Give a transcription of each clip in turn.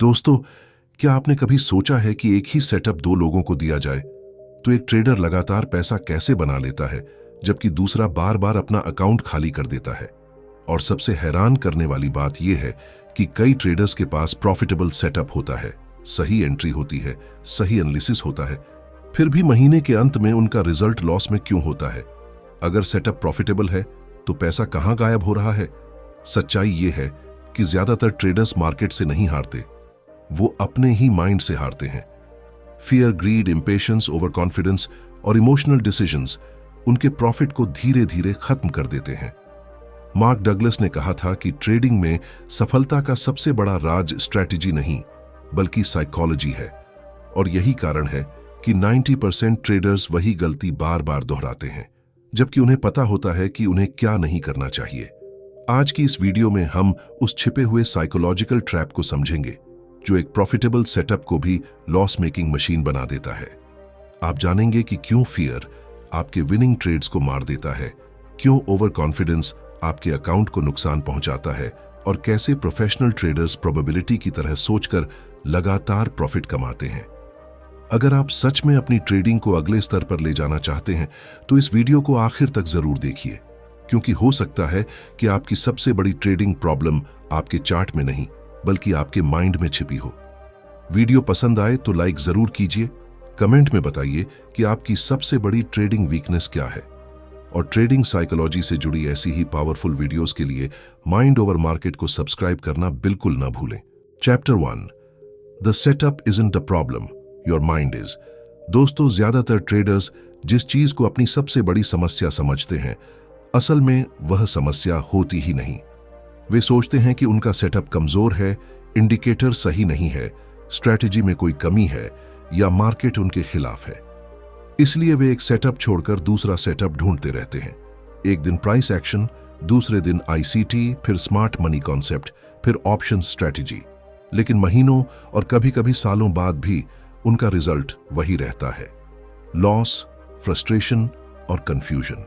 दोस्तों, क्या आपने कभी सोचा है कि एक ही सेटअप दो लोगों को दिया जाए तो एक ट्रेडर लगातार पैसा कैसे बना लेता है जबकि दूसरा बार बार अपना अकाउंट खाली कर देता है? और सबसे हैरान करने वाली बात यह है कि कई ट्रेडर्स के पास प्रॉफिटेबल सेटअप होता है, सही एंट्री होती है, सही एनालिसिस होता है, फिर भी महीने के अंत में उनका रिजल्ट लॉस में क्यों होता है? अगर सेटअप प्रॉफिटेबल है तो पैसा कहां गायब हो रहा है? सच्चाई यह है कि ज्यादातर ट्रेडर्स मार्केट से नहीं हारते, वो अपने ही माइंड से हारते हैं। Fear, greed, impatience, over confidence और इमोशनल डिसीजंस उनके प्रॉफिट को धीरे धीरे खत्म कर देते हैं। मार्क डगलस ने कहा था कि ट्रेडिंग में सफलता का सबसे बड़ा राज स्ट्रैटेजी नहीं बल्कि साइकोलॉजी है, और यही कारण है कि 90% ट्रेडर्स वही गलती बार बार दोहराते हैं जबकि उन्हें पता होता है कि उन्हें क्या नहीं करना चाहिए। आज की इस वीडियो में हम उस छिपे हुए साइकोलॉजिकल ट्रैप को समझेंगे जो एक प्रॉफिटेबल सेटअप को भी लॉस मेकिंग मशीन बना देता है। आप जानेंगे कि क्यों फियर आपके विनिंग ट्रेड्स को मार देता है, क्यों ओवर कॉन्फिडेंस आपके अकाउंट को नुकसान पहुंचाता है, और कैसे प्रोफेशनल ट्रेडर्स प्रोबेबिलिटी की तरह सोचकर लगातार प्रॉफिट कमाते हैं। अगर आप सच में अपनी ट्रेडिंग को अगले स्तर पर ले जाना चाहते हैं तो इस वीडियो को आखिर तक जरूर देखिए, क्योंकि हो सकता है कि आपकी सबसे बड़ी ट्रेडिंग प्रॉब्लम आपके चार्ट में नहीं बल्कि आपके माइंड में छिपी हो। वीडियो पसंद आए तो लाइक जरूर कीजिए, कमेंट में बताइए कि आपकी सबसे बड़ी ट्रेडिंग वीकनेस क्या है, और ट्रेडिंग साइकोलॉजी से जुड़ी ऐसी ही पावरफुल वीडियोस के लिए माइंड ओवर मार्केट को सब्सक्राइब करना बिल्कुल ना भूलें। Chapter 1, the setup isn't the problem, your mind is. दोस्तों, ज्यादातर ट्रेडर्स जिस चीज को अपनी सबसे बड़ी समस्या समझते हैं, असल में वह समस्या होती ही नहीं। वे सोचते हैं कि उनका सेटअप कमजोर है, इंडिकेटर सही नहीं है, स्ट्रैटेजी में कोई कमी है या मार्केट उनके खिलाफ है। इसलिए वे एक सेटअप छोड़कर दूसरा सेटअप ढूंढते रहते हैं। एक दिन प्राइस एक्शन, दूसरे दिन आईसीटी, फिर स्मार्ट मनी कॉन्सेप्ट, फिर ऑप्शन स्ट्रैटेजी। लेकिन महीनों और कभी कभी सालों बाद भी उनका रिजल्ट वही रहता है, लॉस, फ्रस्ट्रेशन और कंफ्यूजन।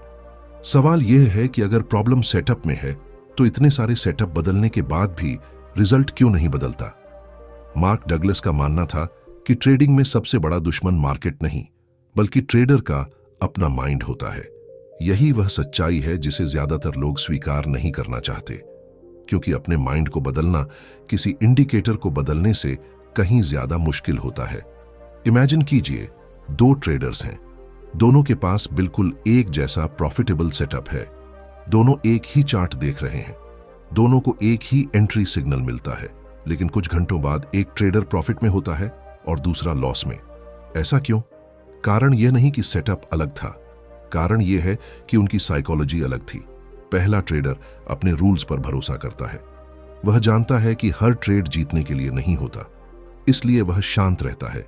सवाल यह है कि अगर प्रॉब्लम सेटअप में है तो इतने सारे सेटअप बदलने के बाद भी रिजल्ट क्यों नहीं बदलता? मार्क डगलस का मानना था कि ट्रेडिंग में सबसे बड़ा दुश्मन मार्केट नहीं बल्कि ट्रेडर का अपना माइंड होता है। यही वह सच्चाई है जिसे ज्यादातर लोग स्वीकार नहीं करना चाहते, क्योंकि अपने माइंड को बदलना किसी इंडिकेटर को बदलने से कहीं ज्यादा मुश्किल होता है। इमेजिन कीजिए, दो ट्रेडर्स हैं, दोनों के पास बिल्कुल एक जैसा प्रॉफिटेबल सेटअप है, दोनों एक ही चार्ट देख रहे हैं, दोनों को एक ही एंट्री सिग्नल मिलता है, लेकिन कुछ घंटों बाद एक ट्रेडर प्रॉफिट में होता है और दूसरा लॉस में। ऐसा क्यों? कारण यह नहीं कि सेटअप अलग था, कारण यह है कि उनकी साइकोलॉजी अलग थी। पहला ट्रेडर अपने रूल्स पर भरोसा करता है, वह जानता है कि हर ट्रेड जीतने के लिए नहीं होता, इसलिए वह शांत रहता है।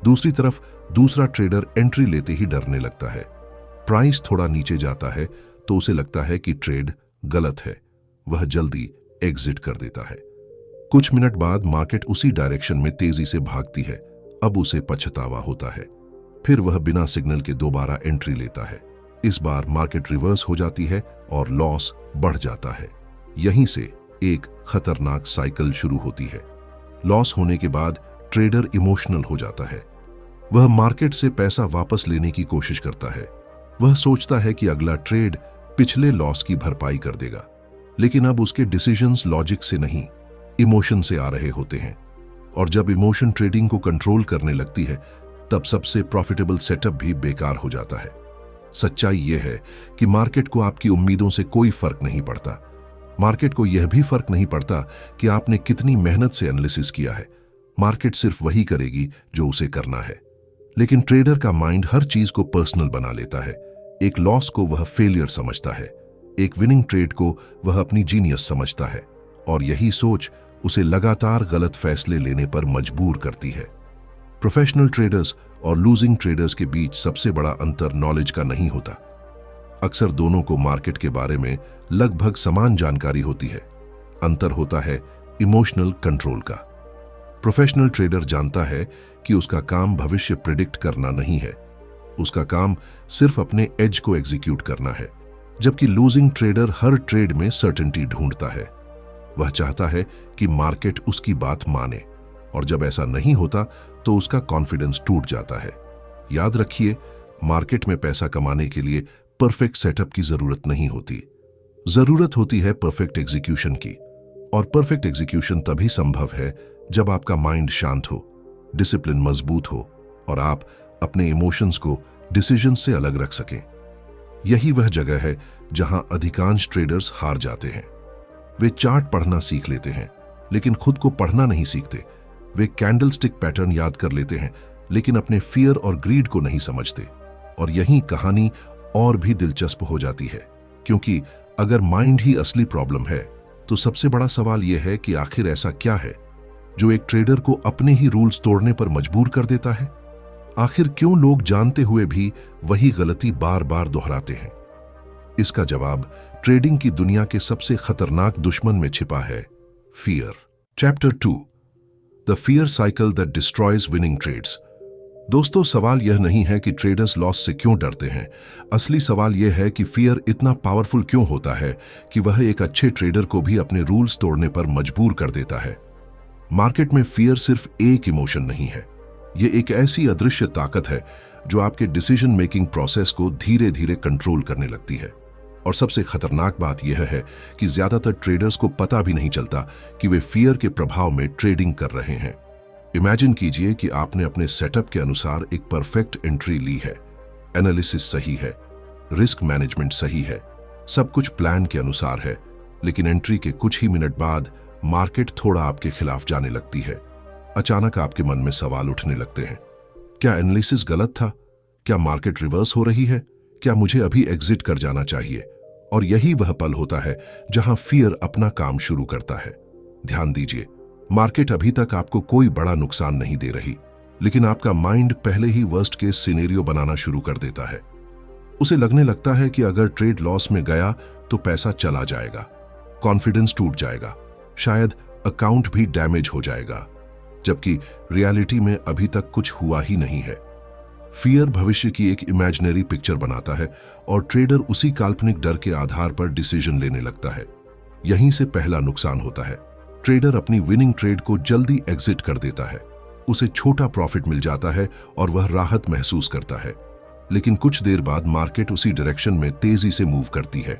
दूसरी तरफ दूसरा ट्रेडर एंट्री लेते ही डरने लगता है। प्राइस थोड़ा नीचे जाता है तो उसे लगता है कि ट्रेड गलत है, वह जल्दी एग्जिट कर देता है। कुछ मिनट बाद मार्केट उसी डायरेक्शन में तेजी से भागती है, अब उसे पछतावा होता है। फिर वह बिना सिग्नल के दोबारा एंट्री लेता है। इस बार मार्केट रिवर्स हो जाती है और लॉस बढ़ जाता है। यहीं से एक खतरनाक साइकिल शुरू होती है। लॉस होने के बाद ट्रेडर इमोशनल हो जाता है, वह मार्केट से पैसा वापस लेने की कोशिश करता है। वह सोचता है कि अगला ट्रेड पिछले लॉस की भरपाई कर देगा, लेकिन अब उसके डिसीजंस लॉजिक से नहीं, इमोशन से आ रहे होते हैं। और जब इमोशन ट्रेडिंग को कंट्रोल करने लगती है तब सबसे प्रॉफिटेबल सेटअप भी बेकार हो जाता है। सच्चाई यह है कि मार्केट को आपकी उम्मीदों से कोई फर्क नहीं पड़ता। मार्केट को यह भी फर्क नहीं पड़ता कि आपने कितनी मेहनत से एनालिसिस किया है। मार्केट सिर्फ वही करेगी जो उसे करना है। लेकिन ट्रेडर का माइंड हर चीज को पर्सनल बना लेता है। एक लॉस को वह फेलियर समझता है, एक विनिंग ट्रेड को वह अपनी जीनियस समझता है, और यही सोच उसे लगातार गलत फैसले लेने पर मजबूर करती है। प्रोफेशनल ट्रेडर्स और लूजिंग ट्रेडर्स के बीच सबसे बड़ा अंतर नॉलेज का नहीं होता। अक्सर दोनों को मार्केट के बारे में लगभग समान जानकारी होती है, अंतर होता है इमोशनल कंट्रोल का। प्रोफेशनल ट्रेडर जानता है कि उसका काम भविष्य प्रिडिक्ट करना नहीं है, उसका काम सिर्फ अपने एज को एग्जीक्यूट करना है, जबकि लूजिंग ट्रेडर हर ट्रेड में सर्टेनिटी ढूंढता है। वह चाहता है कि मार्केट उसकी बात माने, और जब ऐसा नहीं होता तो उसका कॉन्फिडेंस टूट जाता है। याद रखिए, मार्केट में पैसा कमाने के लिए परफेक्ट सेटअप की जरूरत नहीं होती, जरूरत होती है परफेक्ट एग्जीक्यूशन की। और परफेक्ट एग्जीक्यूशन तभी संभव है जब आपका माइंड शांत हो, डिसिप्लिन मजबूत हो और आप अपने इमोशंस को डिसीजन से अलग रख सकें। यही वह जगह है जहां अधिकांश ट्रेडर्स हार जाते हैं। वे चार्ट पढ़ना सीख लेते हैं लेकिन खुद को पढ़ना नहीं सीखते। वे कैंडलस्टिक पैटर्न याद कर लेते हैं लेकिन अपने फियर और ग्रीड को नहीं समझते। और यही कहानी और भी दिलचस्प हो जाती है, क्योंकि अगर माइंड ही असली प्रॉब्लम है तो सबसे बड़ा सवाल यह है कि आखिर ऐसा क्या है जो एक ट्रेडर को अपने ही रूल्स तोड़ने पर मजबूर कर देता है। आखिर क्यों लोग जानते हुए भी वही गलती बार बार दोहराते हैं? इसका जवाब ट्रेडिंग की दुनिया के सबसे खतरनाक दुश्मन में छिपा है, fear. Chapter 2, the fear cycle that destroys winning trades. दोस्तों, सवाल यह नहीं है कि ट्रेडर्स लॉस से क्यों डरते हैं। असली सवाल यह है कि फियर इतना पावरफुल क्यों होता है कि वह एक अच्छे ट्रेडर को भी अपने रूल्स तोड़ने पर मजबूर कर देता है। मार्केट में फियर सिर्फ एक इमोशन नहीं है, यह एक ऐसी अदृश्य ताकत है जो आपके डिसीजन मेकिंग प्रोसेस को धीरे धीरे कंट्रोल करने लगती है। और सबसे खतरनाक बात यह है कि ज्यादातर ट्रेडर्स को पता भी नहीं चलता कि वे फियर के प्रभाव में ट्रेडिंग कर रहे हैं। इमेजिन कीजिए कि आपने अपने सेटअप के अनुसार एक परफेक्ट एंट्री ली है, एनालिसिस सही है, रिस्क मैनेजमेंट सही है, सब कुछ प्लान के अनुसार है, लेकिन एंट्री के कुछ ही मिनट बाद मार्केट थोड़ा आपके खिलाफ जाने लगती है। अचानक आपके मन में सवाल उठने लगते हैं, क्या एनालिसिस गलत था? क्या मार्केट रिवर्स हो रही है? क्या मुझे अभी एग्जिट कर जाना चाहिए? और यही वह पल होता है जहां फियर अपना काम शुरू करता है। ध्यान दीजिए, मार्केट अभी तक आपको कोई बड़ा नुकसान नहीं दे रही, लेकिन आपका माइंड पहले ही वर्स्ट केस सिनेरियो बनाना शुरू कर देता है। उसे लगने लगता है कि अगर ट्रेड लॉस में गया तो पैसा चला जाएगा, कॉन्फिडेंस टूट जाएगा, शायद अकाउंट भी डैमेज हो जाएगा, जबकि रियलिटी में अभी तक कुछ हुआ ही नहीं है। फियर भविष्य की एक इमेजिनरी पिक्चर बनाता है और ट्रेडर उसी काल्पनिक डर के आधार पर डिसीजन लेने लगता है। यहीं से पहला नुकसान होता है। ट्रेडर अपनी विनिंग ट्रेड को जल्दी एग्जिट कर देता है, उसे छोटा प्रॉफिट मिल जाता है और वह राहत महसूस करता है। लेकिन कुछ देर बाद मार्केट उसी डायरेक्शन में तेजी से मूव करती है।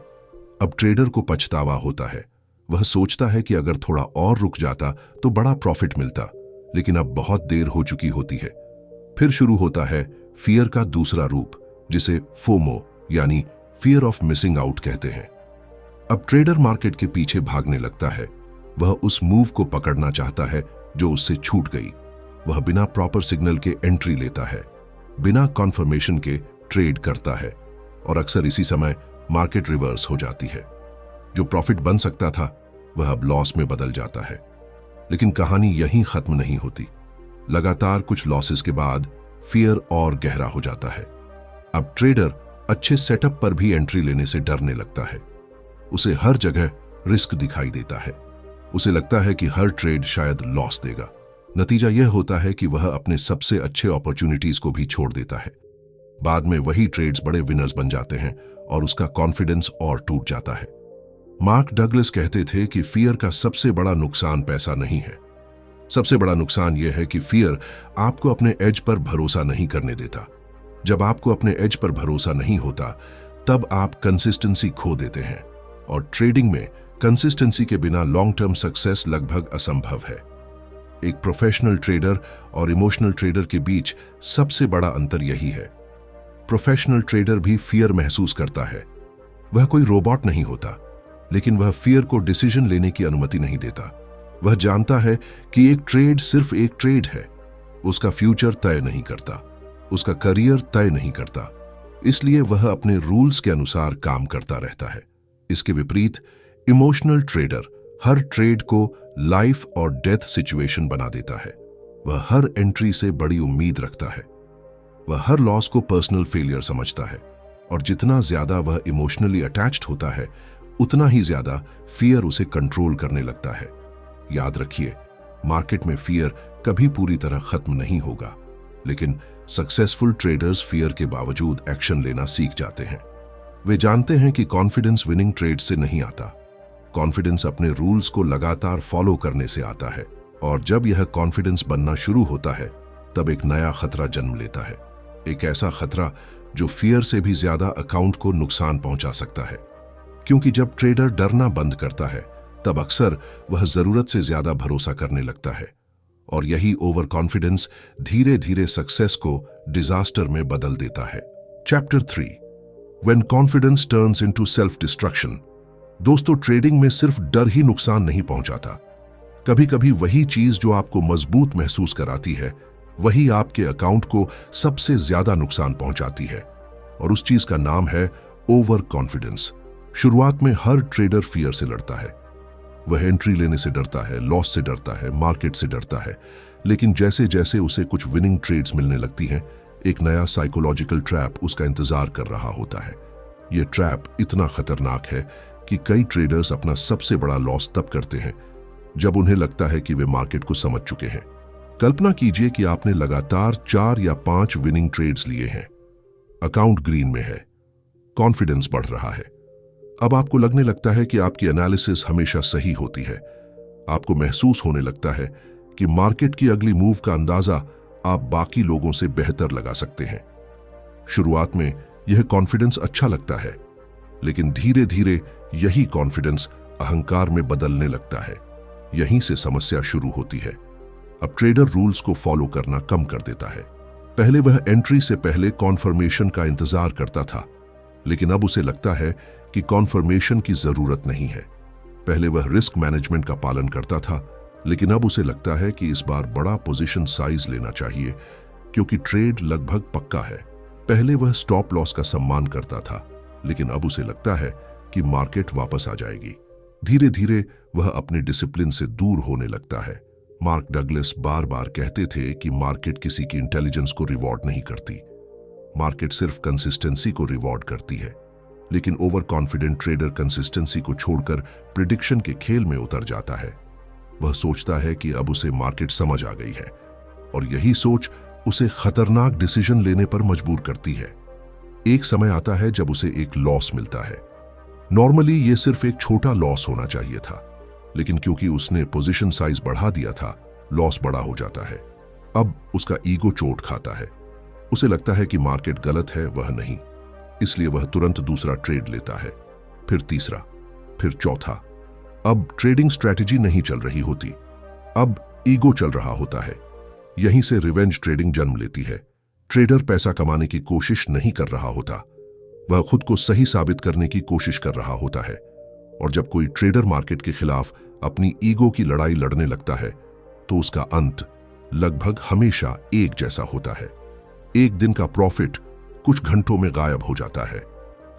अब ट्रेडर को पछतावा होता है। वह सोचता है कि अगर थोड़ा और रुक जाता तो बड़ा प्रॉफिट मिलता, लेकिन अब बहुत देर हो चुकी होती है। फिर शुरू होता है फियर का दूसरा रूप, जिसे फोमो यानी फियर ऑफ मिसिंग आउट कहते हैं। अब ट्रेडर मार्केट के पीछे भागने लगता है। वह उस मूव को पकड़ना चाहता है जो उससे छूट गई। वह बिना प्रॉपर सिग्नल के एंट्री लेता है, बिना कॉन्फर्मेशन के ट्रेड करता है और अक्सर इसी समय मार्केट रिवर्स हो जाती है। जो प्रॉफिट बन सकता था वह अब लॉस में बदल जाता है। लेकिन कहानी यहीं खत्म नहीं होती। लगातार कुछ लॉसेस के बाद फियर और गहरा हो जाता है। अब ट्रेडर अच्छे सेटअप पर भी एंट्री लेने से डरने लगता है। उसे हर जगह रिस्क दिखाई देता है। उसे लगता है कि हर ट्रेड शायद लॉस देगा। नतीजा यह होता है कि वह अपने सबसे अच्छे अपॉर्चुनिटीज को भी छोड़ देता है। बाद में वही ट्रेड्स बड़े विनर्स बन जाते हैं और उसका कॉन्फिडेंस और टूट जाता है। मार्क डगलस कहते थे कि फियर का सबसे बड़ा नुकसान पैसा नहीं है, सबसे बड़ा नुकसान यह है कि फियर आपको अपने एज पर भरोसा नहीं करने देता। जब आपको अपने एज पर भरोसा नहीं होता तब आप कंसिस्टेंसी खो देते हैं, और ट्रेडिंग में कंसिस्टेंसी के बिना लॉन्ग टर्म सक्सेस लगभग असंभव है। एक प्रोफेशनल ट्रेडर और इमोशनल ट्रेडर के बीच सबसे बड़ा अंतर यही है। प्रोफेशनल ट्रेडर भी फियर महसूस करता है। वह कोई रोबोट नहीं होता, लेकिन वह फियर को डिसीजन लेने की अनुमति नहीं देता। वह जानता है कि एक ट्रेड सिर्फ एक ट्रेड है, उसका फ्यूचर तय नहीं करता, उसका करियर तय नहीं करता, इसलिए वह अपने रूल्स के अनुसार काम करता रहता है। इसके विपरीत इमोशनल ट्रेडर हर ट्रेड को लाइफ और डेथ सिचुएशन बना देता है। वह हर एंट्री से बड़ी उम्मीद रखता है। वह हर लॉस को पर्सनल फेलियर समझता है, और जितना ज्यादा वह इमोशनली अटैच्ड होता है उतना ही ज्यादा फियर उसे कंट्रोल करने लगता है। याद रखिए, मार्केट में फियर कभी पूरी तरह खत्म नहीं होगा, लेकिन सक्सेसफुल ट्रेडर्स फियर के बावजूद एक्शन लेना सीख जाते हैं। वे जानते हैं कि कॉन्फिडेंस विनिंग ट्रेड से नहीं आता, कॉन्फिडेंस अपने रूल्स को लगातार फॉलो करने से आता है। और जब यह कॉन्फिडेंस बनना शुरू होता है तब एक नया खतरा जन्म लेता है। एक ऐसा खतरा जो फियर से भी ज्यादा अकाउंट को नुकसान पहुंचा सकता है। क्योंकि जब ट्रेडर डरना बंद करता है तब अक्सर वह जरूरत से ज्यादा भरोसा करने लगता है, और यही ओवर कॉन्फिडेंस धीरे धीरे सक्सेस को डिजास्टर में बदल देता है। Chapter 3, when confidence turns into self destruction. दोस्तों, ट्रेडिंग में सिर्फ डर ही नुकसान नहीं पहुंचाता। कभी कभी वही चीज जो आपको मजबूत महसूस कराती है वही आपके अकाउंट को सबसे ज्यादा नुकसान पहुंचाती है, और उस चीज का नाम है ओवर कॉन्फिडेंस। शुरुआत में हर ट्रेडर फियर से लड़ता है। वह एंट्री लेने से डरता है, लॉस से डरता है, मार्केट से डरता है। लेकिन जैसे जैसे उसे कुछ विनिंग ट्रेड्स मिलने लगती हैं, एक नया साइकोलॉजिकल ट्रैप उसका इंतजार कर रहा होता है। यह ट्रैप इतना खतरनाक है कि कई ट्रेडर्स अपना सबसे बड़ा लॉस तब करते हैं जब उन्हें लगता है कि वे मार्केट को समझ चुके हैं। कल्पना कीजिए कि आपने लगातार 4 या 5 विनिंग ट्रेड्स लिए हैं, अकाउंट ग्रीन में है, कॉन्फिडेंस बढ़ रहा है। अब आपको लगने लगता है कि आपकी एनालिसिस हमेशा सही होती है। आपको महसूस होने लगता है कि मार्केट की अगली मूव का अंदाजा आप बाकी लोगों से बेहतर लगा सकते हैं। शुरुआत में यह कॉन्फिडेंस अच्छा लगता है, लेकिन धीरे धीरे यही कॉन्फिडेंस अहंकार में बदलने लगता है। यहीं से समस्या शुरू होती है। अब ट्रेडर रूल्स को फॉलो करना कम कर देता है। पहले वह एंट्री से पहले कॉन्फर्मेशन का इंतजार करता था, लेकिन अब उसे लगता है कि कॉन्फर्मेशन की जरूरत नहीं है। पहले वह रिस्क मैनेजमेंट का पालन करता था, लेकिन अब उसे लगता है कि इस बार बड़ा पोजीशन साइज लेना चाहिए क्योंकि ट्रेड लगभग पक्का है। पहले वह स्टॉप लॉस का सम्मान करता था, लेकिन अब उसे लगता है कि मार्केट वापस आ जाएगी। धीरे धीरे वह अपने डिसिप्लिन से दूर होने लगता है। मार्क डगलस बार बार कहते थे कि मार्केट किसी की इंटेलिजेंस को रिवॉर्ड नहीं करती, मार्केट सिर्फ कंसिस्टेंसी को रिवॉर्ड करती है। लेकिन ओवर कॉन्फिडेंट ट्रेडर कंसिस्टेंसी को छोड़कर प्रिडिक्शन के खेल में उतर जाता है। वह सोचता है कि अब उसे मार्केट समझ आ गई है, और यही सोच उसे खतरनाक डिसीजन लेने पर मजबूर करती है। एक समय आता है जब उसे एक लॉस मिलता है। नॉर्मली यह सिर्फ एक छोटा लॉस होना चाहिए था, लेकिन क्योंकि उसने पोजीशन साइज बढ़ा दिया था, लॉस बड़ा हो जाता है। अब उसका ईगो चोट खाता है। उसे लगता है कि मार्केट गलत है, वह नहीं। इसलिए वह तुरंत दूसरा ट्रेड लेता है, फिर तीसरा, फिर चौथा। अब ट्रेडिंग स्ट्रैटेजी नहीं चल रही होती, अब ईगो चल रहा होता है। यहीं से रिवेंज ट्रेडिंग जन्म लेती है। ट्रेडर पैसा कमाने की कोशिश नहीं कर रहा होता, वह खुद को सही साबित करने की कोशिश कर रहा होता है। और जब कोई ट्रेडर मार्केट के खिलाफ अपनी ईगो की लड़ाई लड़ने लगता है तो उसका अंत लगभग हमेशा एक जैसा होता है। एक दिन का प्रॉफिट कुछ घंटों में गायब हो जाता है।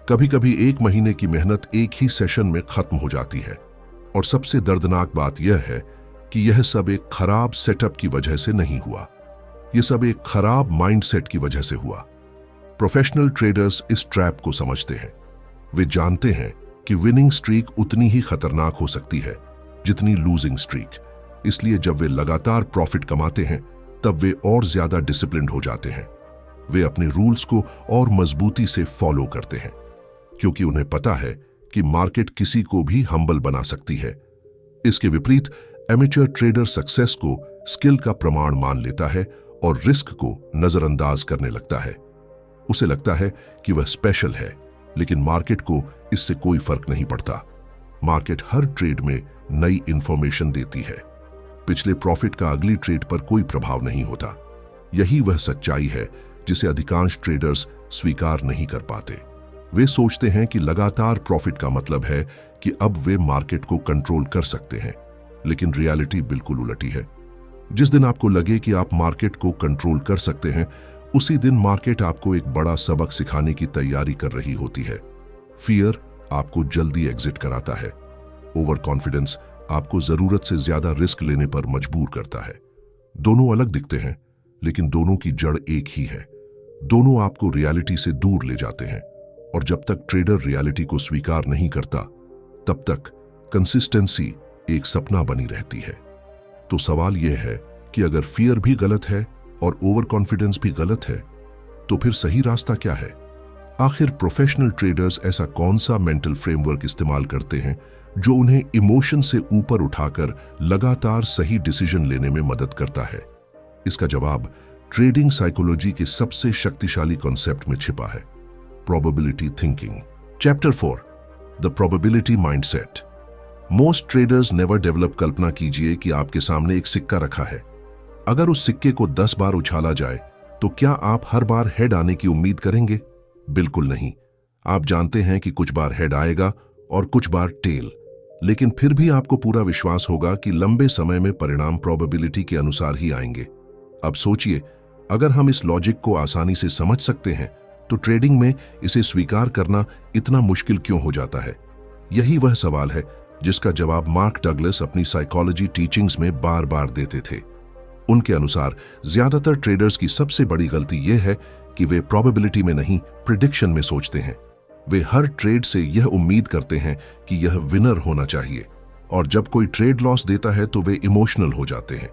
कभी कभी 1 महीने की मेहनत एक ही सेशन में खत्म हो जाती है। और सबसे दर्दनाक बात यह है कि यह सब एक खराब सेटअप की वजह से नहीं हुआ, यह सब एक खराब माइंडसेट की वजह से हुआ। प्रोफेशनल ट्रेडर्स इस ट्रैप को समझते हैं। वे जानते हैं कि विनिंग स्ट्रीक उतनी ही खतरनाक हो सकती है जितनी लूजिंग स्ट्रीक। इसलिए जब वे लगातार प्रॉफिट कमाते हैं तब वे और ज्यादा डिसिप्लिन्ड हो जाते हैं। वे अपने रूल्स को और मजबूती से फॉलो करते हैं, क्योंकि उन्हें पता है कि मार्केट किसी को भी हम्बल बना सकती है। इसके विपरीत एमेच्योर ट्रेडर सक्सेस को स्किल का प्रमाण मान लेता है और रिस्क को नजरअंदाज करने लगता है। उसे लगता है कि वह स्पेशल है, लेकिन मार्केट को इससे कोई फर्क नहीं पड़ता। मार्केट हर ट्रेड में नई इंफॉर्मेशन देती है। पिछले प्रॉफिट का अगली ट्रेड पर कोई प्रभाव नहीं होता। यही वह सच्चाई है जिसे अधिकांश ट्रेडर्स स्वीकार नहीं कर पाते। वे सोचते हैं कि लगातार प्रॉफिट का मतलब है कि अब वे मार्केट को कंट्रोल कर सकते हैं, लेकिन रियलिटी बिल्कुल उलटी है। जिस दिन आपको लगे कि आप मार्केट को कंट्रोल कर सकते हैं, उसी दिन मार्केट आपको एक बड़ा सबक सिखाने की तैयारी कर रही होती है। फियर आपको जल्दी एग्जिट कराता है, ओवर कॉन्फिडेंस आपको जरूरत से ज्यादा रिस्क लेने पर मजबूर करता है। दोनों अलग दिखते हैं, लेकिन दोनों की जड़ एक ही है। दोनों आपको रियलिटी से दूर ले जाते हैं, और जब तक ट्रेडर रियलिटी को स्वीकार नहीं करता, तब तक कंसिस्टेंसी एक सपना बनी रहती है। तो सवाल यह है कि अगर फियर भी गलत है और ओवर कॉन्फिडेंस भी गलत है, तो फिर सही रास्ता क्या है? आखिर प्रोफेशनल ट्रेडर्स ऐसा कौन सा मेंटल फ्रेमवर्क इस्तेमाल करते हैं जो उन्हें इमोशन से ऊपर उठाकर लगातार सही डिसीजन लेने में मदद करता है। इसका जवाब ट्रेडिंग साइकोलॉजी के सबसे शक्तिशाली कॉन्सेप्ट में छिपा है, probability thinking. Chapter 4, the probability mindset. Most traders never develop. कल्पना कीजिए कि आपके सामने एक सिक्का रखा है। अगर उस सिक्के को 10 बार उछाला जाए तो क्या आप हर बार हेड आने की उम्मीद करेंगे? बिल्कुल नहीं। आप जानते हैं कि कुछ बार हेड आएगा और कुछ बार टेल, लेकिन फिर भी आपको पूरा विश्वास होगा कि लंबे समय में परिणाम प्रोबेबिलिटी के अनुसार ही आएंगे। अब सोचिए, अगर हम इस लॉजिक को आसानी से समझ सकते हैं तो ट्रेडिंग में इसे स्वीकार करना इतना मुश्किल क्यों हो जाता है? यही वह सवाल है जिसका जवाब मार्क डगलस अपनी साइकोलॉजी टीचिंग्स में बार बार देते थे। उनके अनुसार ज्यादातर ट्रेडर्स की सबसे बड़ी गलती यह है कि वे प्रोबेबिलिटी में नहीं, प्रिडिक्शन में सोचते हैं। वे हर ट्रेड से यह उम्मीद करते हैं कि यह विनर होना चाहिए, और जब कोई ट्रेड लॉस देता है तो वे इमोशनल हो जाते हैं।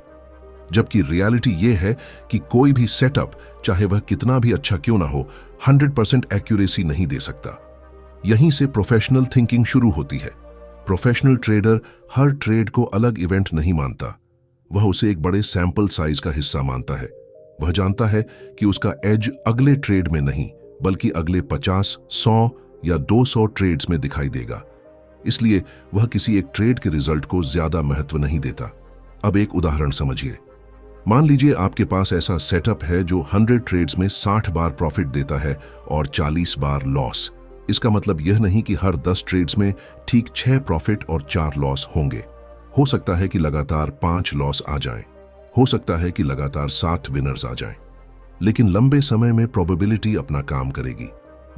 जबकि रियलिटी यह है कि कोई भी सेटअप, चाहे वह कितना भी अच्छा क्यों ना हो, 100% एक्यूरेसी नहीं दे सकता। यहीं से प्रोफेशनल थिंकिंग शुरू होती है। प्रोफेशनल ट्रेडर हर ट्रेड को अलग इवेंट नहीं मानता, वह उसे एक बड़े सैंपल साइज का हिस्सा मानता है। वह जानता है कि उसका एज अगले ट्रेड में नहीं, बल्कि अगले 50, 100 या 200 ट्रेड्स में दिखाई देगा। इसलिए वह किसी एक ट्रेड के रिजल्ट को ज्यादा महत्व नहीं देता। अब एक उदाहरण समझिए। मान लीजिए आपके पास ऐसा सेटअप है जो 100 ट्रेड्स में 60 बार प्रॉफिट देता है और 40 बार लॉस। इसका मतलब यह नहीं कि हर 10 ट्रेड्स में ठीक 6 प्रॉफिट और 4 लॉस होंगे। हो सकता है कि लगातार 5 लॉस आ जाएं, हो सकता है कि लगातार 7 विनर्स आ जाएं, लेकिन लंबे समय में प्रोबेबिलिटी अपना काम करेगी।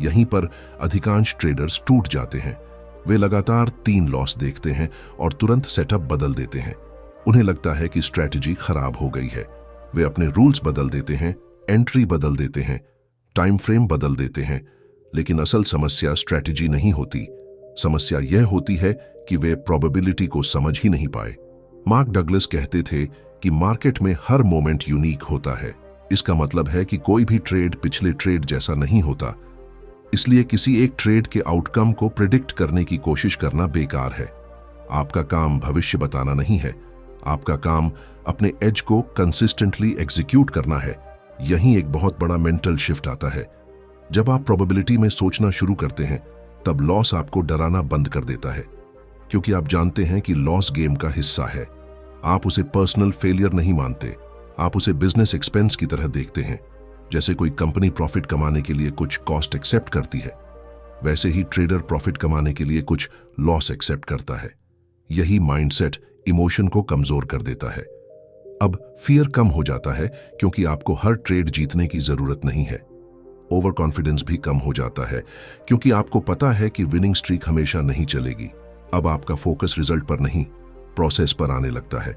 यहीं पर अधिकांश ट्रेडर्स टूट जाते हैं। वे लगातार 3 लॉस देखते हैं और तुरंत सेटअप बदल देते हैं। उन्हें लगता है कि स्ट्रैटेजी खराब हो गई है। वे अपने रूल्स बदल देते हैं, एंट्री बदल देते हैं, टाइम फ्रेम बदल देते हैं, लेकिन असल समस्या स्ट्रैटेजी नहीं होती। समस्या यह होती है कि वे प्रोबेबिलिटी को समझ ही नहीं पाए। मार्क डगलस कहते थे कि मार्केट में हर मोमेंट यूनिक होता है। इसका मतलब है कि कोई भी ट्रेड पिछले ट्रेड जैसा नहीं होता। इसलिए किसी एक ट्रेड के आउटकम को प्रिडिक्ट करने की कोशिश करना बेकार है। आपका काम भविष्य बताना नहीं है, आपका काम अपने एज को कंसिस्टेंटली एग्जीक्यूट करना है। यहीं एक बहुत बड़ा मेंटल शिफ्ट आता है। जब आप प्रोबेबिलिटी में सोचना शुरू करते हैं, तब लॉस आपको डराना बंद कर देता है, क्योंकि आप जानते हैं कि लॉस गेम का हिस्सा है। आप उसे पर्सनल फेलियर नहीं मानते, आप उसे बिजनेस एक्सपेंस की तरह देखते हैं। जैसे कोई कंपनी प्रॉफिट कमाने के लिए कुछ कॉस्ट एक्सेप्ट करती है, वैसे ही ट्रेडर प्रॉफिट कमाने के लिए कुछ लॉस एक्सेप्ट करता है। यही माइंडसेट इमोशन को कमजोर कर देता है। अब फियर कम हो जाता है, क्योंकि आपको हर ट्रेड जीतने की जरूरत नहीं है। ओवर कॉन्फिडेंस भी कम हो जाता है, क्योंकि आपको पता है कि विनिंग स्ट्रीक हमेशा नहीं चलेगी। अब आपका फोकस रिजल्ट पर नहीं, प्रोसेस पर आने लगता है।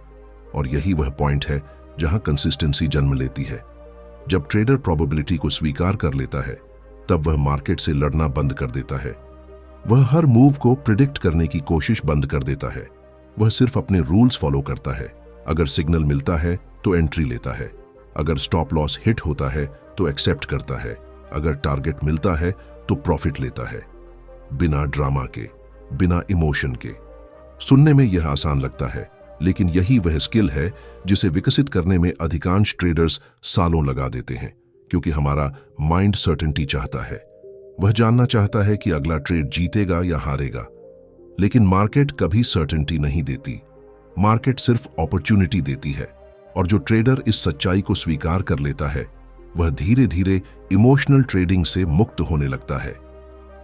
और यही वह पॉइंट है जहां कंसिस्टेंसी जन्म लेती है। जब ट्रेडर प्रोबेबिलिटी को स्वीकार कर लेता है, तब वह मार्केट से लड़ना बंद कर देता है। वह हर मूव को प्रिडिक्ट करने की कोशिश बंद कर देता है। वह सिर्फ अपने रूल्स फॉलो करता है। अगर सिग्नल मिलता है तो एंट्री लेता है, अगर स्टॉप लॉस हिट होता है तो एक्सेप्ट करता है, अगर टारगेट मिलता है तो प्रॉफिट लेता है, बिना ड्रामा के, बिना इमोशन के। सुनने में यह आसान लगता है, लेकिन यही वह स्किल है जिसे विकसित करने में अधिकांश ट्रेडर्स सालों लगा देते हैं, क्योंकि हमारा माइंड सर्टेनिटी चाहता है। वह जानना चाहता है कि अगला ट्रेड जीतेगा या हारेगा। लेकिन मार्केट कभी सर्टेनिटी नहीं देती, मार्केट सिर्फ अपॉर्चुनिटी देती है। और जो ट्रेडर इस सच्चाई को स्वीकार कर लेता है, वह धीरे धीरे इमोशनल ट्रेडिंग से मुक्त होने लगता है।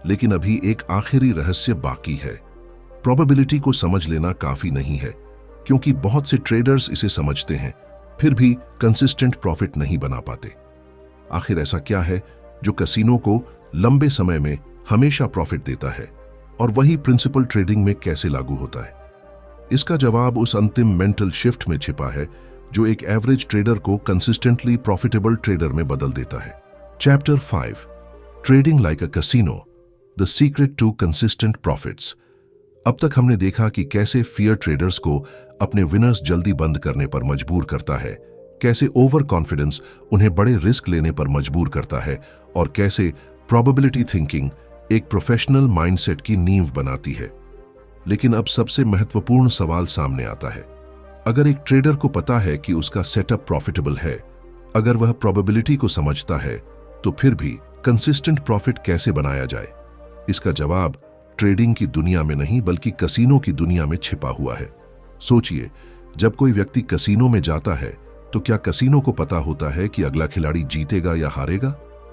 लेकिन अभी एक आखिरी रहस्य बाकी है। प्रोबेबिलिटी को समझ लेना काफी नहीं है, क्योंकि बहुत से ट्रेडर्स इसे समझते हैं, फिर भी कंसिस्टेंट प्रॉफिट नहीं बना पाते। आखिर ऐसा क्या है जो कैसीनो को लंबे समय में हमेशा प्रॉफिट देता है, और वही प्रिंसिपल ट्रेडिंग में कैसे लागू होता है? इसका जवाब उस अंतिम मेंटल शिफ्ट में छिपा है जो एक एवरेज ट्रेडर को कंसिस्टेंटली प्रॉफिटेबल ट्रेडर में बदल देता है। Chapter 5, trading like a casino, the secret to consistent profits. अब तक हमने देखा कि कैसे फियर ट्रेडर्स को अपने विनर्स जल्दी बंद करने पर मजबूर करता है, कैसे ओवर कॉन्फिडेंस उन्हें बड़े रिस्क लेने पर मजबूर करता है, और कैसे प्रोबेबिलिटी थिंकिंग एक प्रोफेशनल माइंडसेट की नींव बनाती है। लेकिन अब सबसे महत्वपूर्ण सवाल सामने आता है। अगर एक ट्रेडर को पता है कि उसका सेटअप प्रॉफिटेबल है, अगर वह प्रोबेबिलिटी को समझता है, तो फिर भी कंसिस्टेंट प्रॉफिट कैसे बनाया जाए? इसका जवाब ट्रेडिंग की दुनिया में नहीं बल्कि कसीनो की दुनिया में छिपा हुआ है। सोचिए, जब कोई व्यक्ति कसीनो में जाता है तो क्या कसीनो को पता होता है कि अगला खिलाड़ी जीतेगा या हारेगा?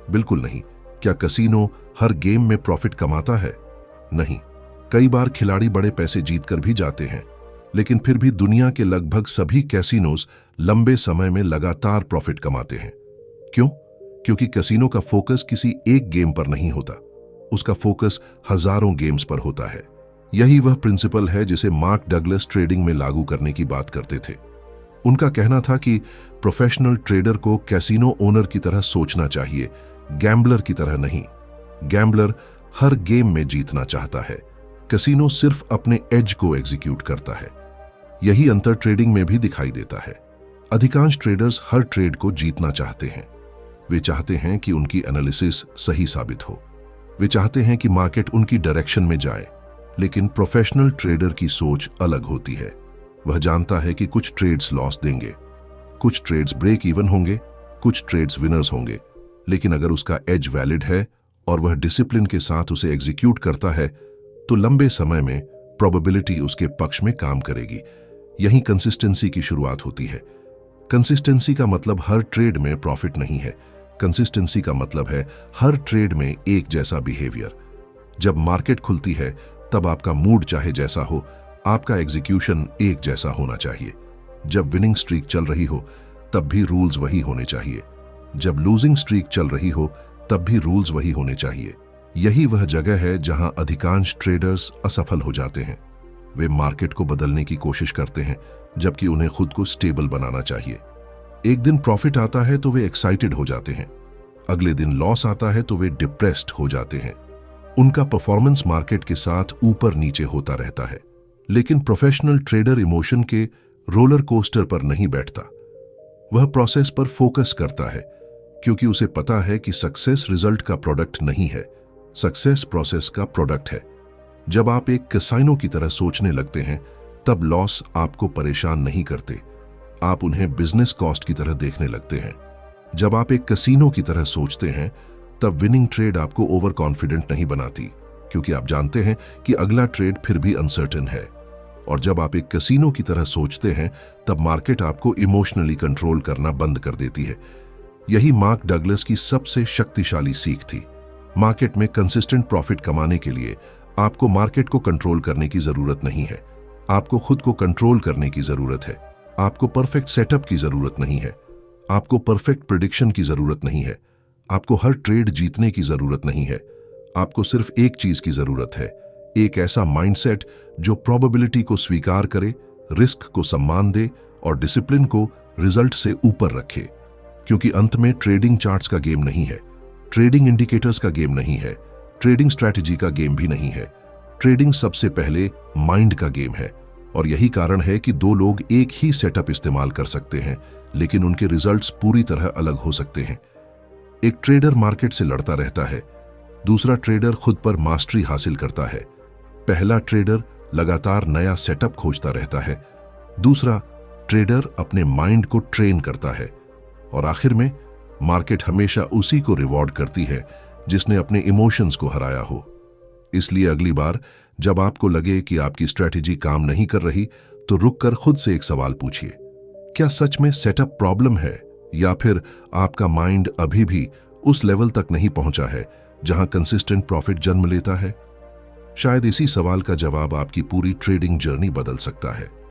बिल्कुल नहीं। क्या कसीनो हर गेम में प्रॉफिट कमाता है? नहीं। कई बार खिलाड़ी बड़े पैसे जीतकर भी जाते हैं, लेकिन फिर भी दुनिया के लगभग सभी कैसीनोज लंबे समय में लगातार प्रॉफिट कमाते हैं। क्यों? क्योंकि कैसीनो का फोकस किसी एक गेम पर नहीं होता, उसका फोकस हजारों गेम्स पर होता है। यही वह प्रिंसिपल है जिसे मार्क डगलस ट्रेडिंग में लागू करने की बात करते थे। उनका कहना था कि प्रोफेशनल ट्रेडर को कैसीनो ओनर की तरह सोचना चाहिए, गैम्बलर की तरह नहीं। गैम्बलर हर गेम में जीतना चाहता है, कैसीनो सिर्फ अपने एज को एग्जीक्यूट करता है। यही अंतर ट्रेडिंग में भी दिखाई देता है। अधिकांश ट्रेडर्स हर ट्रेड को जीतना चाहते हैं। वे चाहते हैं कि उनकी एनालिसिस सही साबित हो, वे चाहते हैं कि मार्केट उनकी डायरेक्शन में जाए। लेकिन प्रोफेशनल ट्रेडर की सोच अलग होती है। वह जानता है कि कुछ ट्रेड्स लॉस देंगे, कुछ ट्रेड्स ब्रेक इवन होंगे, कुछ ट्रेड्स विनर्स होंगे, लेकिन अगर उसका एज वैलिड है और वह डिसिप्लिन के साथ उसे एग्जीक्यूट करता है तो लंबे समय में प्रोबेबिलिटी उसके पक्ष में काम करेगी। यही कंसिस्टेंसी की शुरुआत होती है। कंसिस्टेंसी का मतलब हर ट्रेड में प्रॉफिट नहीं है। कंसिस्टेंसी का मतलब है हर ट्रेड में एक जैसा बिहेवियर। जब मार्केट खुलती है तब आपका मूड चाहे जैसा हो, आपका एग्जीक्यूशन एक जैसा होना चाहिए। जब विनिंग स्ट्रीक चल रही हो तब भी रूल्स वही होने चाहिए। जब लूजिंग स्ट्रीक चल रही हो तब भी रूल्स वही होने चाहिए। यही वह जगह है जहां अधिकांश ट्रेडर्स असफल हो जाते हैं। वे मार्केट को बदलने की कोशिश करते हैं जबकि उन्हें खुद को स्टेबल बनाना चाहिए। एक दिन प्रॉफिट आता है तो वे एक्साइटेड हो जाते हैं, अगले दिन लॉस आता है तो वे डिप्रेस्ड हो जाते हैं। उनका परफॉर्मेंस मार्केट के साथ ऊपर नीचे होता रहता है। लेकिन प्रोफेशनल ट्रेडर इमोशन के रोलर कोस्टर पर नहीं बैठता। वह प्रोसेस पर फोकस करता है, क्योंकि उसे पता है कि सक्सेस रिजल्ट का प्रोडक्ट नहीं है, सक्सेस प्रोसेस का प्रोडक्ट है। जब आप एक कैसीनो की तरह सोचने लगते हैं तब लॉस आपको परेशान नहीं करते, आप उन्हें बिजनेस कॉस्ट की तरह देखने लगते हैं। जब आप एक कैसीनो की तरह सोचते हैं तब विनिंग ट्रेड आपको ओवर कॉन्फिडेंट नहीं बनाती, क्योंकि आप जानते हैं कि अगला ट्रेड फिर भी अनसर्टेन है। और जब आप एक कैसीनो की तरह सोचते हैं तब मार्केट आपको इमोशनली कंट्रोल करना बंद कर देती है। यही मार्क डगलस की सबसे शक्तिशाली सीख थी। मार्केट में कंसिस्टेंट प्रॉफिट कमाने के लिए आपको मार्केट को कंट्रोल करने की जरूरत नहीं है, आपको खुद को कंट्रोल करने की जरूरत है। आपको परफेक्ट सेटअप की जरूरत नहीं है, आपको परफेक्ट प्रेडिक्शन की जरूरत नहीं है, आपको हर ट्रेड जीतने की जरूरत नहीं है। आपको सिर्फ एक चीज की जरूरत है, एक ऐसा माइंडसेट जो प्रोबेबिलिटी को स्वीकार करे, रिस्क को सम्मान दे और डिसिप्लिन को रिजल्ट से ऊपर रखे। क्योंकि अंत में ट्रेडिंग चार्ट्स का गेम नहीं है, ट्रेडिंग इंडिकेटर्स का गेम नहीं है, ट्रेडिंग स्ट्रैटेजी का गेम भी नहीं है। ट्रेडिंग सबसे पहले माइंड का गेम है। और यही कारण है कि दो लोग एक ही सेटअप इस्तेमाल कर सकते हैं, लेकिन उनके रिजल्ट्स पूरी तरह अलग हो सकते हैं। एक ट्रेडर मार्केट से लड़ता रहता है, दूसरा ट्रेडर खुद पर मास्टरी हासिल करता है। पहला ट्रेडर लगातार नया सेटअप खोजता रहता है, दूसरा ट्रेडर अपने माइंड को ट्रेन करता है। और आखिर में मार्केट हमेशा उसी को रिवॉर्ड करती है जिसने अपने इमोशंस को हराया हो। इसलिए अगली बार जब आपको लगे कि आपकी स्ट्रैटेजी काम नहीं कर रही, तो रुककर खुद से एक सवाल पूछिए, क्या सच में सेटअप प्रॉब्लम है या फिर आपका माइंड अभी भी उस लेवल तक नहीं पहुंचा है जहां कंसिस्टेंट प्रॉफिट जन्म लेता है? शायद इसी सवाल का जवाब आपकी पूरी ट्रेडिंग जर्नी बदल सकता है।